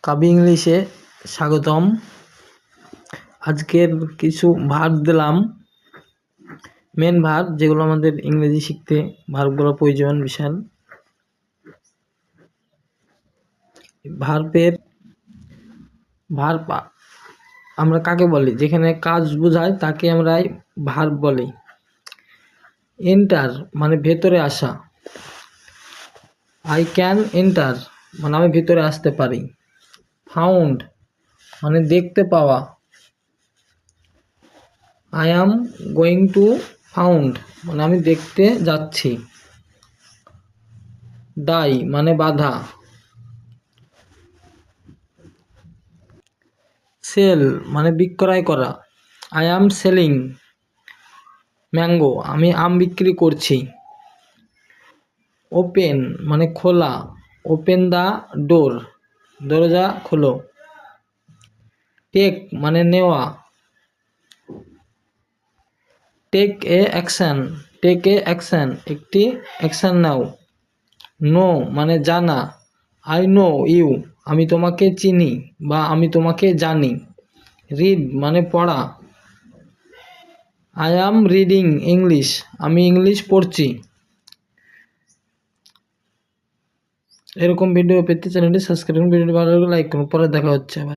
কাবি ইংলিশে স্বাগতম। আজকের কিছু ভার্ব দিলাম, মেন ভার্ব যেগুলো আমাদের ইংরেজি শিখতে ভার্বগুলো প্রয়োজন বিশাল। ভার্ব আমরা কাকে বলি? যেখানে কাজ বোঝায় তাকে আমরা ভার্ব বলি। এন্টার মানে ভেতরে আসা, আই ক্যান এন্টার মানে আমি ভেতরে আসতে পারি। ফাউন্ড মানে দেখতে পাওয়া, I am going to found মানে আমি দেখতে যাচ্ছি। ডাই মানে বাধা। সেল মানে বিক্রয় করা, আই অ্যাম সেলিং ম্যাঙ্গো আমি আম বিক্রি করছি। ওপেন মানে খোলা, ওপেন দ্য ডোর দরজা খোলো। টেক মানে নেওয়া, take a action, take a action একটি অ্যাকশন নাও। নো মানে জানা, আই নো ইউ আমি তোমাকে চিনি বা আমি তোমাকে জানি। রিড মানে পড়া, আই অ্যাম রিডিং ইংলিশ আমি ইংলিশ পড়ছি। এরকম ভিডিও পেতে চ্যানেলটি সাবস্ক্রাইব করুন, ভিডিওটি ভালো লাগলে লাইক করুন। পরে দেখা হচ্ছে।